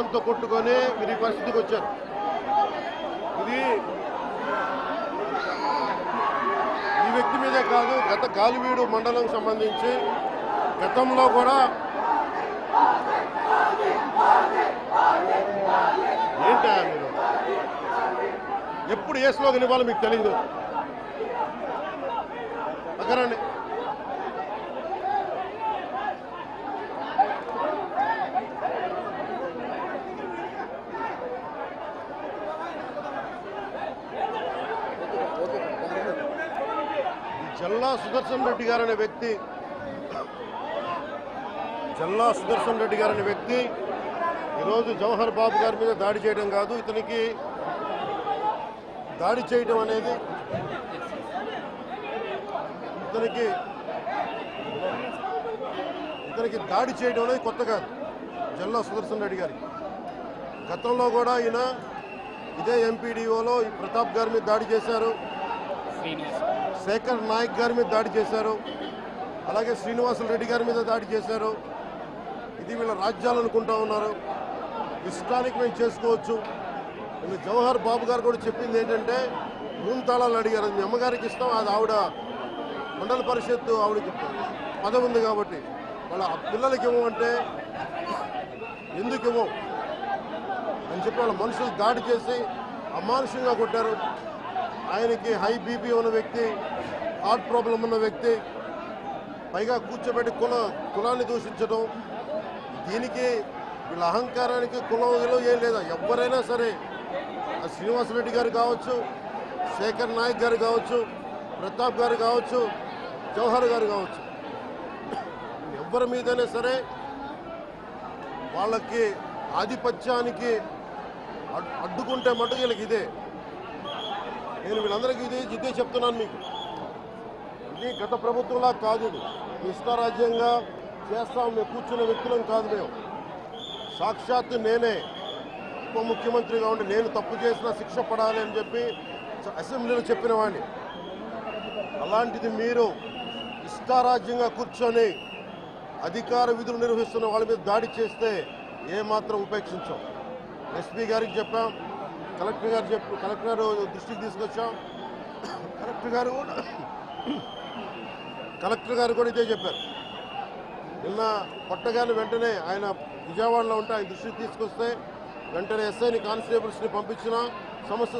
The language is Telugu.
అభిమానంతో కొట్టుకొని మీరు ఈ పరిస్థితికి వచ్చారు. ఇది ఈ వ్యక్తి మీదే కాదు, గత గాలివీడు మండలం సంబంధించి గతంలో కూడా ఏంటా మీరు ఎప్పుడు ఏ స్లోగన్ ఇవ్వాలో మీకు తెలియదు. అక్కడండి జల్లా సుదర్శన్ రెడ్డి గారు అనే వ్యక్తి ఈరోజు జవహర్ బాబు గారి మీద దాడి చేయడం కాదు, ఇతనికి దాడి చేయడం అనేది దాడి చేయడం అనేది కొత్త కాదు జల్లా సుదర్శన్ రెడ్డి గారికి. గతంలో కూడా ఈయన ఇదే ఎంపీడీఓలో ప్రతాప్ గారి మీద దాడి చేశారు, శేఖర్ నాయక్ గారి మీద దాడి చేశారు, అలాగే శ్రీనివాసులు రెడ్డి గారి మీద దాడి చేశారు. ఇది వీళ్ళ రాజ్యాలు అనుకుంటా ఉన్నారు. ఇష్టానికి మేము చేసుకోవచ్చు. జవహర్ బాబు గారు కూడా చెప్పింది ఏంటంటే రూమ్ తాళాలు అడిగారు, అది మీ అమ్మగారికి ఇస్తాం, అది ఆవిడ మండల పరిషత్తు ఆవిడకి పదవి ఉంది కాబట్టి వాళ్ళ పిల్లలకి ఇవ్వమంటే ఎందుకు ఇవ్వం అని చెప్పి వాళ్ళ మనుషులు దాడి చేసి అమానుషంగా కొట్టారు. ఆయనకి హై బీపీ ఉన్న వ్యక్తి, హార్ట్ ప్రాబ్లం ఉన్న వ్యక్తి, పైగా కూర్చోబెట్టి కులాన్ని దూషించడం. దీనికి వీళ్ళ అహంకారానికి కులం ఏం లేదా. ఎవరైనా సరే శ్రీనివాసరెడ్డి గారు కావచ్చు, శేఖర్ నాయక్ గారు కావచ్చు, ప్రతాప్ గారు కావచ్చు, జవహర్ గారు కావచ్చు, ఎవరి మీదైనా సరే వాళ్ళకి ఆధిపత్యానికి అడ్డుకుంటే మటుకు వీళ్ళకి ఇదే. నేను వీళ్ళందరికీ ఇదే చెప్తున్నాను మీకు. ఇది గత ప్రభుత్వంలా కాదు, ఇది ఇష్టారాజ్యంగా చేస్తాం మేము కూర్చున్న వ్యక్తులం కాదు. మేము సాక్షాత్తు నేనే ఉప ముఖ్యమంత్రిగా ఉండి నేను తప్పు చేసినా శిక్ష పడాలి అని చెప్పి అసెంబ్లీలో చెప్పిన వాడిని. అలాంటిది మీరు ఇష్టారాజ్యంగా కూర్చొని అధికార విధులు నిర్వహిస్తున్న వాళ్ళ మీద దాడి చేస్తే ఏమాత్రం ఉపేక్షించాం. ఎస్పీ గారికి చెప్పాం, కలెక్టర్ దృష్టికి తీసుకొచ్చాం. కలెక్టర్ గారు కూడా ఇదే చెప్పారు. నిన్న కొట్టగానే వెంటనే ఆయన విజయవాడలో ఉంటే ఆయన దృష్టికి తీసుకొస్తే వెంటనే ఎస్ఐని కానిస్టేబుల్స్ని పంపించిన సమస్య